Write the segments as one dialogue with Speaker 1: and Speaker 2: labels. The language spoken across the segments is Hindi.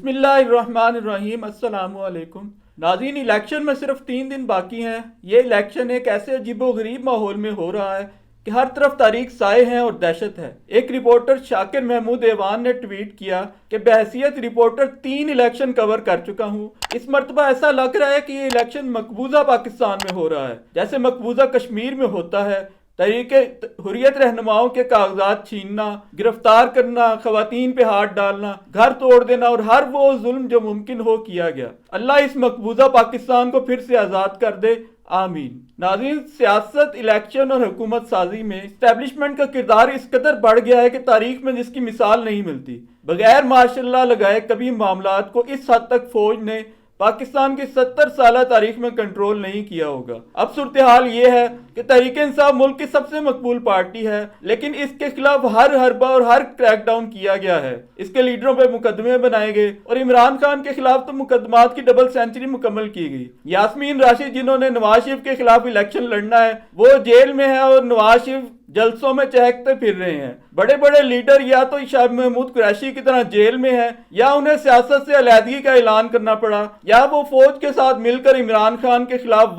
Speaker 1: बिस्मिल्लाहिर्रहमानिर्रहीम अस्सलामुअलैकुम नाज़रीन, इलेक्शन में सिर्फ 3 दिन बाकी हैं। ये इलेक्शन एक ऐसे अजीबोगरीब माहौल में हो रहा है कि हर तरफ तारीख साए हैं और दहशत है। एक रिपोर्टर शाकिर महमूद एवान ने ट्वीट किया कि बहैसियत रिपोर्टर 3 इलेक्शन कवर कर चुका हूँ। इस मरतबा ऐसा लग रहा है कि ये इलेक्शन मकबूजा पाकिस्तान में हो रहा है, जैसे मकबूजा कश्मीर में होता है। तहरीके हुर्रियत रहनुमाओं के कागजात छीनना, गिरफ्तार करना, खवातीन पे हाथ डालना, घर तोड़ देना और हर वो जुल्म जो मुमकिन हो किया गया। अल्लाह इस मकबूजा पाकिस्तान को फिर से आज़ाद कर दे, आमीन। नाज़रीन, सियासत, इलेक्शन और हुकूमत साजी में इस्टेब्लिशमेंट का किरदार इस कदर बढ़ गया है कि तारीख में जिसकी मिसाल नहीं मिलती। बगैर मार्शल लगाए कभी मामलात को इस हद तक फौज ने पाकिस्तान की 70 साल तारीख में कंट्रोल नहीं किया होगा। अब सूरत हाल ये है कि तहरीके इंसाफ मुल्क की सबसे मकबूल पार्टी है, लेकिन इसके खिलाफ हर हरबा और हर क्रैकडाउन किया गया है। इसके लीडरों पर मुकदमे बनाए गए और इमरान खान के खिलाफ तो मुकदमात की डबल सेंचुरी मुकम्मल की गई। यास्मीन राशिद, जिन्होंने नवाज शरीफ के खिलाफ इलेक्शन लड़ना है, वो जेल में है और नवाज शरीफ जलसों में चहकते फिर रहे हैं। बड़े बड़े लीडर या तो शाह महमूद कुरैशी की तरह जेल में हैं, या उन्हें सियासत से अलहदगी का ऐलान करना पड़ा, या वो फौज के साथ मिलकर इमरान खान के खिलाफ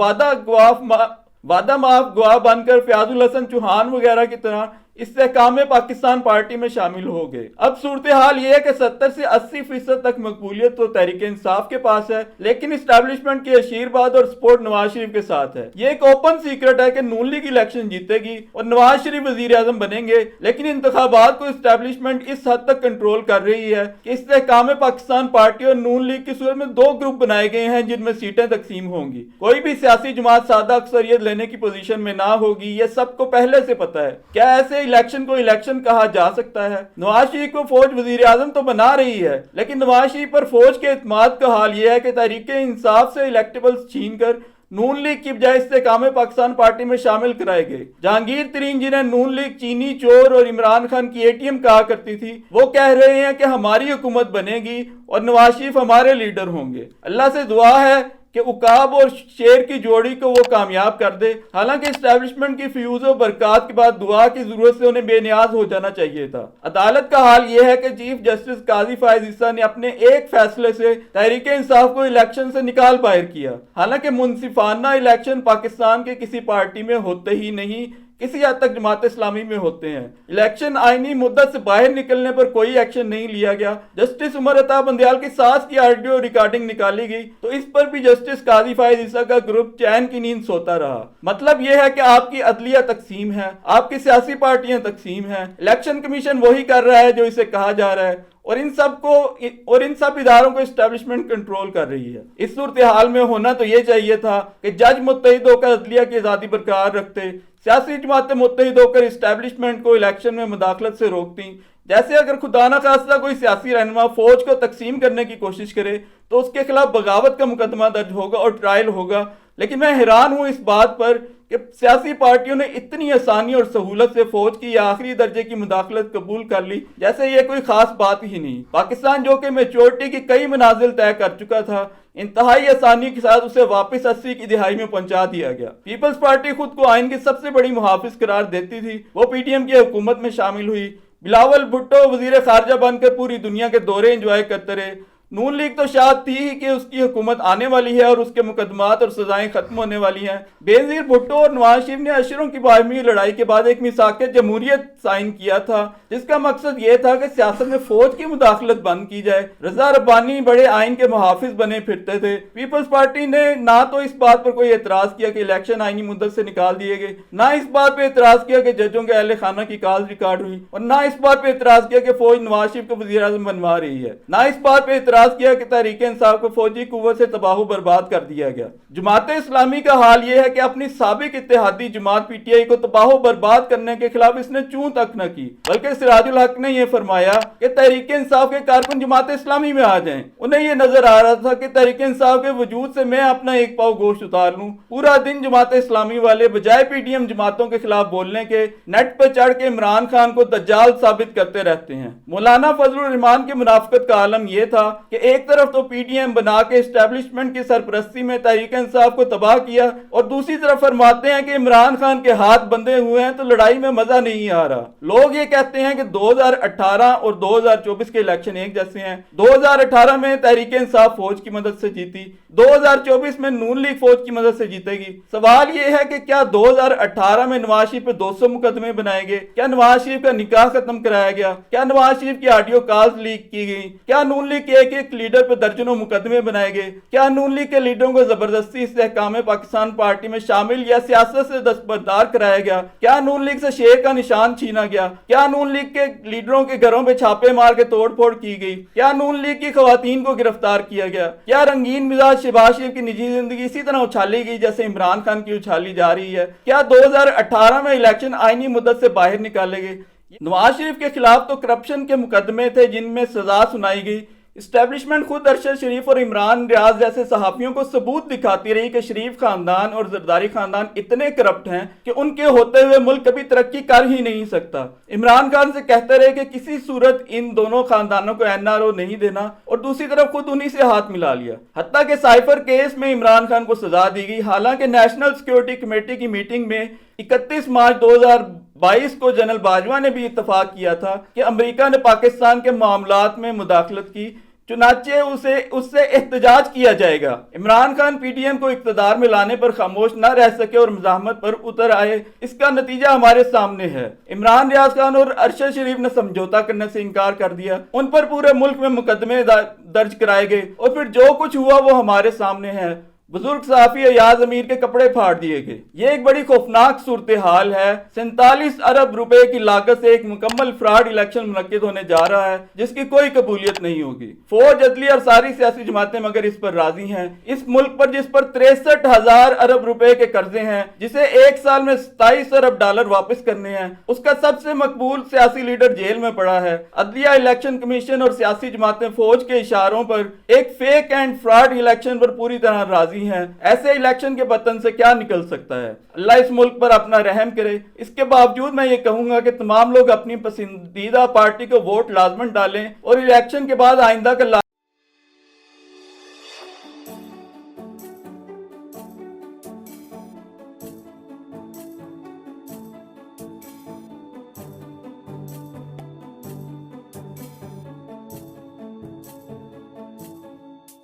Speaker 1: वादा माफ गवाह बनकर फयाजुल हसन चौहान वगैरह की तरह इस्तेहकाम पाकिस्तान पार्टी में शामिल हो गए। अब सूरत हाल यह है कि 70 से 80% तक मकबूलियत तो तहरीक इंसाफ के पास है, लेकिन इस्टेब्लिशमेंट के आशीर्वाद और सपोर्ट नवाज शरीफ के साथ है। ये एक ओपन सीक्रेट है कि नून लीग इलेक्शन जीतेगी और नवाज शरीफ वजीर आजम बनेंगे, लेकिन इंतखाबात को इस्टेब्लिशमेंट इस हद तक कंट्रोल कर रही है कि इस्तेहकाम पाकिस्तान पार्टी और नून लीग की सूरत में 2 ग्रुप बनाए गए हैं जिनमें सीटें तकसीम होंगी। कोई भी सियासी जमात सादा अक्सरियत लेने की पोजीशन में ना होगी, यह सबको पहले से पता है। क्या ऐसे इलेक्शन को इलेक्शन कहा जा सकता है? नवाज शरीफ को फौज वजीर आजम तो बना रही है, लेकिन नवाज शरीफ पर फौज के इत्माद का हाल यह है कि तहरीके इंसाफ से इलेक्टेबल्स छीन कर नून लीग की बजाय इस्तेहकाम पाकिस्तान पार्टी में शामिल कराए गए। जहांगीर तरीन, जिन्हें नून लीग चीनी चोर और इमरान खान की एटीएम कहा करती थी, वो कह रहे हैं कि हमारी हुकूमत बनेगी और नवाज शरीफ हमारे लीडर होंगे। अल्लाह से दुआ है कि उकाब और शेर की जोड़ी को वो कामयाब कर दे। हालांकि इस्टेब्लिशमेंट की फ्यूज और बरकत के बाद दुआ की जरूरत से उन्हें बेनियाज हो जाना चाहिए था। अदालत का हाल यह है कि चीफ जस्टिस काजी फायज ईसा ने अपने एक फैसले से तहरीक इंसाफ को इलेक्शन से निकाल बाहर किया। हालांकि मुनसिफाना इलेक्शन पाकिस्तान के किसी पार्टी में होते ही नहीं, किसी हद तक जमात इस्लामी में होते हैं। इलेक्शन आईनी मुद्दत से बाहर निकलने पर कोई एक्शन नहीं लिया गया। जस्टिस उमर अता बंदयाल की सास की ऑडियो रिकॉर्डिंग निकाली गई तो इस पर भी जस्टिस काजी फायज ईसा का ग्रुप चैन की नींद सोता रहा। मतलब यह है कि आपकी अदलिया तकसीम है, आपकी सियासी पार्टियां तकसीम है, इलेक्शन कमीशन वही कर रहा है जो इसे कहा जा रहा है, और इन सब इदारों को इस्टेब्लिशमेंट कंट्रोल कर रही है। इस सूरत हाल में होना तो ये चाहिए था कि जज मुत्तहिद होकर अदलिया की आज़ादी बरकरार रखते, सियासी जमातें मुत्तहिद होकर इस्टेब्लिशमेंट को इलेक्शन में मुदाखलत से रोकती। जैसे अगर खुदा न खास्ता कोई सियासी रहनुमा फौज को तकसीम करने की कोशिश करे तो उसके खिलाफ बगावत का मुकदमा दर्ज होगा और ट्रायल होगा। लेकिन मैं हैरान हूं इस बात पर कि सियासी पार्टियों ने इतनी आसानी और सहूलत से फौज की आखिरी दर्जे की मुदाखलत कबूल कर ली, जैसे ये कोई खास बात ही नहीं। पाकिस्तान जो कि मेच्योरिटी की कई मनाजिल तय कर चुका था, इंतहाई आसानी के साथ उसे वापस 80 की दिहाई में पहुंचा दिया गया। पीपल्स पार्टी खुद को आइन की सबसे बड़ी मुहाफिज करार देती थी, वो पीटीएम की हुकूमत में शामिल हुई। बिलावल भुट्टो वजीर खारजा बनकर पूरी दुनिया के दौरे एंजॉय करते रहे। नून लीग तो शायद थी ही कि उसकी हुकूमत आने वाली है और उसके मुकदमात और सजाएं खत्म होने वाली हैं। बेनजीर भुट्टो और नवाज शरीफ ने अशरों की बाहमी लड़ाई के बाद एक मिसाक जमहूरियत साइन किया था, जिसका मकसद यह था कि सियासत में फौज की मुदाखलत बंद की जाए। रजा रब्बानी बड़े आइन के मुहाफिज बने फिरते थे। पीपल्स पार्टी ने ना तो इस बात पर कोई एतराज किया कि इलेक्शन आईनी मुद्दत से निकाल दिए गए, ना इस बात पर एतराज किया कि जजों के अहले खाना की कॉल रिकॉर्ड हुई, और ना इस बात पर एतराज किया कि फौज नवाज शरीफ को वजीर आजम बनवा रही है, ना इस बात पर एतराज किया कि तहरीक इंसाफ को फौजी कुव्वत से तबाह बर्बाद कर दिया गया। जमात इस्लामी का हाल यह है कि अपनी साबिक इत्तेहादी जमात पीटीआई को तबाह बर्बाद करने के खिलाफ इसने चूं तक न की, बल्कि सिराजुल हक ने यह फरमाया कि तहरीक इंसाफ के कारकुन जमात इस्लामी में आ जाएं। उन्हें यह नजर आ रहा था कि तहरीक इंसाफ के वजूद से मैं अपना एक पाव गोश्त उतार लूं। पूरा दिन जमात इस्लामी वाले बजाय पीटीएम जमातों के खिलाफ बोलने के नेट पर चढ़ के इमरान खान को दज्जाल साबित करते रहते हैं। मौलाना फजलुर रहमान की मुनाफिकत का आलम यह था कि एक तरफ तो पीडीएम बना के एस्टेब्लिशमेंट की सरपरस्ती में तहरीक इंसाफ को तबाह किया और दूसरी तरफ फरमाते हैं कि इमरान खान के हाथ बंधे हुए हैं तो लड़ाई में मजा नहीं आ रहा। लोग ये कहते हैं कि 2018 और 2024 के इलेक्शन एक जैसे हैं। 2018 में तहरीक इंसाफ फौज की मदद से जीती, 2024 में नून लीग फौज की मदद से जीतेगी। सवाल यह है कि क्या 2018 में नवाज शरीफ पे 200 मुकदमे बनाए गए? क्या नवाज शरीफ का निकाह खत्म कराया गया? क्या नवाज शरीफ की ऑडियो कॉल्स लीक की गई? क्या नून लीग के एक लीडर पर दर्जनों मुकदमे बनाए गए? क्या नून लीग के लीडरों को जबरदस्ती इस्तेहकाम पाकिस्तान पार्टी में शामिल या सियासत से दस्तबरदार कराया गया? क्या नून लीग से शेर का निशान छीना गया? क्या नून लीग के लीडरों के घरों पे छापे मार के तोड़फोड़ की गई? क्या नून लीग की खवातीन को गिरफ्तार किया गया? क्या रंगीन मिजाज शहबाज शरीफ की निजी जिंदगी इसी तरह उछाली गई जैसे इमरान खान की उछाली जा रही है? क्या 2018 में इलेक्शन आईनी मुद्दत से बाहर निकाले गए? नवाज शरीफ के खिलाफ तो करप्शन के मुकदमे थे जिनमें सजा सुनाई गई। इस्टेब्लिशमेंट खुद अरशद शरीफ और इमरान रियाज जैसे सहाफियों को सबूत दिखाती रही कि शरीफ खानदान और जरदारी खानदान इतने करप्ट हैं कि उनके होते हुए मुल्क कभी तरक्की कर ही नहीं सकता। इमरान खान से कहते रहे कि किसी सूरत इन दोनों खानदानों को एनआरओ नहीं देना और दूसरी तरफ खुद उन्हीं से हाथ मिला लिया। हत्ता के साइफर केस में इमरान खान को सजा दी गई। हालांकि नेशनल सिक्योरिटी कमेटी की मीटिंग में 31 मार्च 2022 को जनरल बाजवा ने भी इत्तेफाक किया था कि अमेरिका ने पाकिस्तान के मामलात में मुदाखलत की, चुनाचे उससे एहतजाज किया जाएगा। इमरान खान पीडीएम को इक्तदार में लाने पर खामोश न रह सके और मज़ाहमत पर उतर आए। इसका नतीजा हमारे सामने है। इमरान रियाज खान और अरशद शरीफ ने समझौता करने से इनकार कर दिया। उन पर पूरे मुल्क में मुकदमे दर्ज कराए गए और फिर जो कुछ हुआ वो हमारे सामने है। बुजुर्ग सहाफी अयाज अमीर के कपड़े फाड़ दिए गए। ये एक बड़ी खौफनाक सूरत हाल है। 47 अरब रुपए की लागत से एक मुकम्मल फ्रॉड इलेक्शन मुनक्किद होने जा रहा है जिसकी कोई कबूलियत नहीं होगी। फौज, अदलिया और सारी सियासी जमातें मगर इस पर राजी हैं। इस मुल्क पर जिस पर 63,000 अरब रुपए के कर्जे हैं, जिसे एक साल में 27 अरब डॉलर वापस करने हैं, उसका सबसे मकबूल सियासी लीडर जेल में पड़ा है। अदलिया, इलेक्शन कमीशन और सियासी जमातें फौज के इशारों पर एक फेक एंड फ्रॉड इलेक्शन पर पूरी तरह राजी हैं। ऐसे इलेक्शन के बतन से क्या निकल सकता है? अल्लाह इस मुल्क पर अपना रहम करे। इसके बावजूद मैं ये कहूंगा कि तमाम लोग अपनी पसंदीदा पार्टी को वोट लाजमन डालें और इलेक्शन के बाद आइंदा का